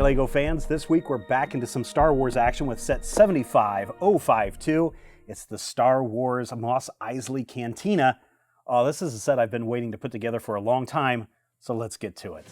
LEGO fans, this week we're back into some Star Wars action with set 75052. It's the Star Wars Mos Eisley Cantina. Oh, this is a set I've been waiting to put together for a long time, so let's get to it.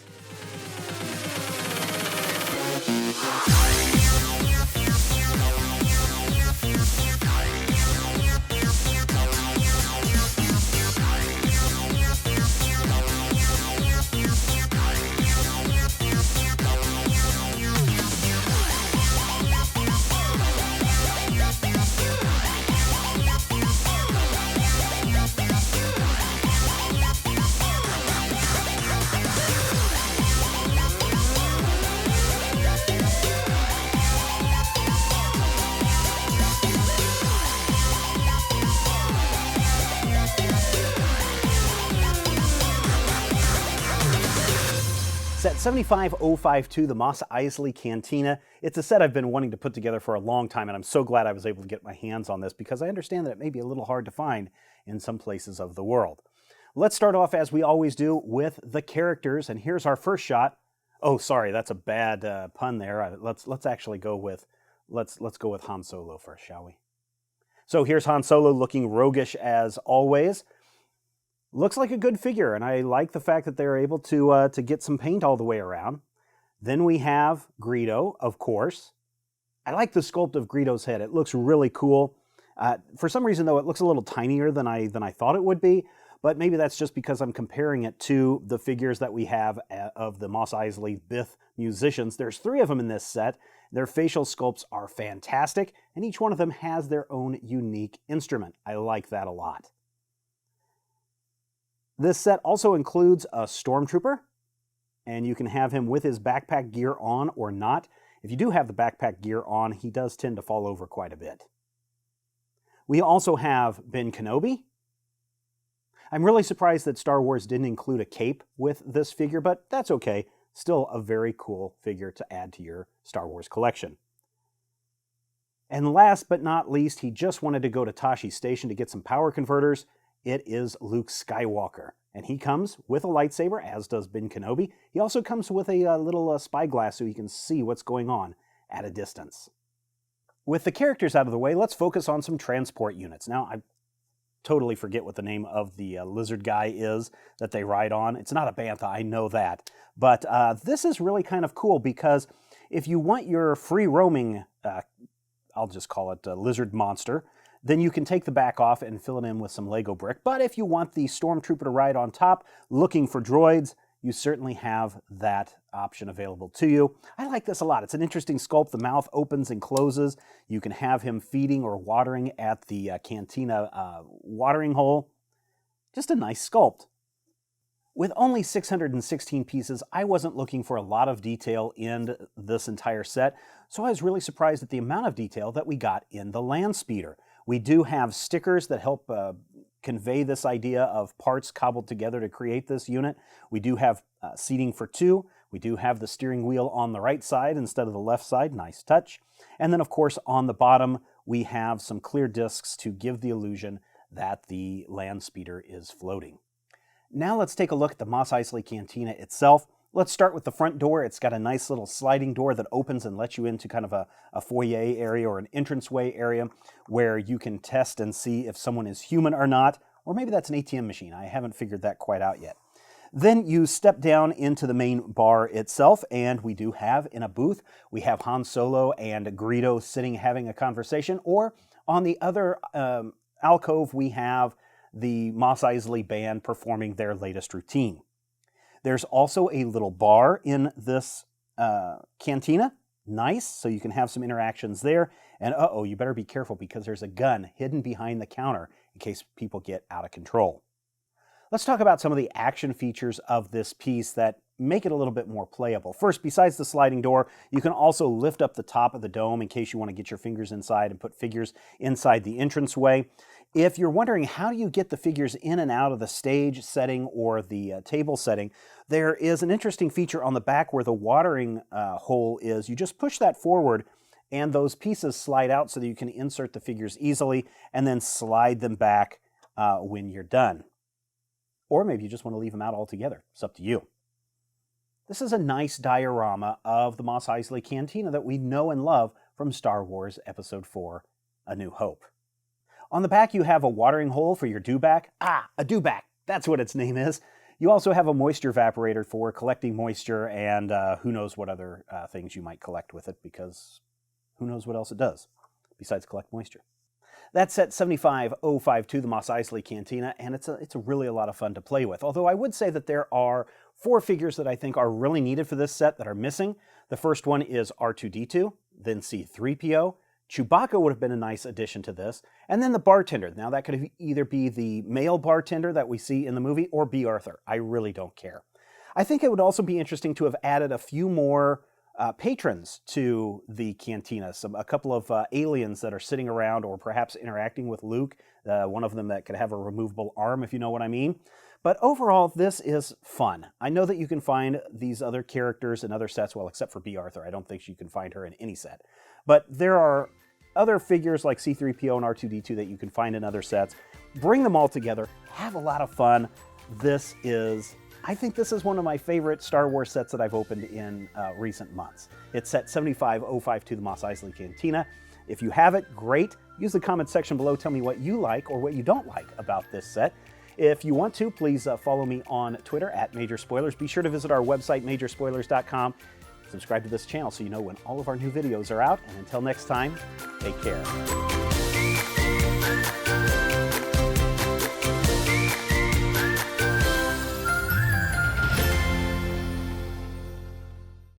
Set 75052, the Mos Eisley Cantina. It's a set I've been wanting to put together for a long time, and I'm so glad I was able to get my hands on this because I understand that it may be a little hard to find in some places of the world. Let's start off, as we always do, with the characters, and here's our first shot. Oh, sorry, that's a bad pun there. Let's actually go with let's go with Han Solo first, shall we? So here's Han Solo looking roguish as always. Looks like a good figure, and I like the fact that they're able to get some paint all the way around. Then we have Greedo, of course. I like the sculpt of Greedo's head. It looks really cool. For some reason, though, it looks a little tinier than I thought it would be, but maybe that's just because I'm comparing it to the figures that we have of the Mos Eisley Bith Musicians. There's 3 of them in this set. Their facial sculpts are fantastic, and each one of them has their own unique instrument. I like that a lot. This set also includes a Stormtrooper, and you can have him with his backpack gear on or not. If you do have the backpack gear on, he does tend to fall over quite a bit. We also have Ben Kenobi. I'm really surprised that Star Wars didn't include a cape with this figure, but that's okay. Still a very cool figure to add to your Star Wars collection. And last but not least, he just wanted to go to Tosche Station to get some power converters. It is Luke Skywalker, and he comes with a lightsaber, as does Ben Kenobi. He also comes with a little spyglass so you can see what's going on at a distance. With the characters out of the way, let's focus on some transport units. Now, I totally forget what the name of the lizard guy is that they ride on. It's not a bantha, I know that. But this is really kind of cool because if you want your free roaming, I'll just call it a lizard monster, then you can take the back off and fill it in with some Lego brick. But if you want the Stormtrooper to ride on top, looking for droids, you certainly have that option available to you. I like this a lot. It's an interesting sculpt. The mouth opens and closes. You can have him feeding or watering at the cantina watering hole. Just a nice sculpt. With only 616 pieces, I wasn't looking for a lot of detail in this entire set, so I was really surprised at the amount of detail that we got in the Landspeeder. We do have stickers that help convey this idea of parts cobbled together to create this unit. We do have seating for 2. We do have the steering wheel on the right side instead of the left side. Nice touch. And then, of course, on the bottom, we have some clear discs to give the illusion that the Landspeeder is floating. Now let's take a look at the Mos Eisley Cantina itself. Let's start with the front door. It's got a nice little sliding door that opens and lets you into kind of a foyer area or an entranceway area where you can test and see if someone is human or not, or maybe that's an ATM machine. I haven't figured that quite out yet. Then you step down into the main bar itself, and we do have in a booth, we have Han Solo and Greedo sitting having a conversation, or on the other alcove, we have the Mos Eisley band performing their latest routine. There's also a little bar in this cantina. Nice, so you can have some interactions there. And uh-oh, you better be careful because there's a gun hidden behind the counter in case people get out of control. Let's talk about some of the action features of this piece that make it a little bit more playable. First, besides the sliding door, you can also lift up the top of the dome in case you want to get your fingers inside and put figures inside the entranceway. If you're wondering how do you get the figures in and out of the stage setting or the table setting, there is an interesting feature on the back where the watering hole is. You just push that forward and those pieces slide out so that you can insert the figures easily and then slide them back when you're done. Or maybe you just want to leave them out altogether. It's up to you. This is a nice diorama of the Mos Eisley Cantina that we know and love from Star Wars Episode 4, A New Hope. On the back, you have a watering hole for your Dewback. A Dewback, that's what its name is. You also have a moisture evaporator for collecting moisture and who knows what other things you might collect with it, because who knows what else it does besides collect moisture. That's set 75052, the Mos Eisley Cantina, and it's really a lot of fun to play with. Although I would say that there are 4 figures that I think are really needed for this set that are missing. The first one is R2-D2, then C-3PO. Chewbacca would have been a nice addition to this. And then the bartender. Now that could either be the male bartender that we see in the movie or B. Arthur. I really don't care. I think it would also be interesting to have added a few more patrons to the cantina. A couple of aliens that are sitting around or perhaps interacting with Luke. One of them that could have a removable arm, if you know what I mean. But overall, this is fun. I know that you can find these other characters in other sets, well, except for B. Arthur. I don't think you can find her in any set. But there are other figures like C-3PO and R2-D2 that you can find in other sets. Bring them all together. Have a lot of fun. I think this is one of my favorite Star Wars sets that I've opened in recent months. It's set 75052, the Mos Eisley Cantina. If you have it, great. Use the comment section below. Tell me what you like or what you don't like about this set. If you want to, please follow me on Twitter at Major Spoilers. Be sure to visit our website, majorspoilers.com. Subscribe to this channel so you know when all of our new videos are out. And until next time, take care.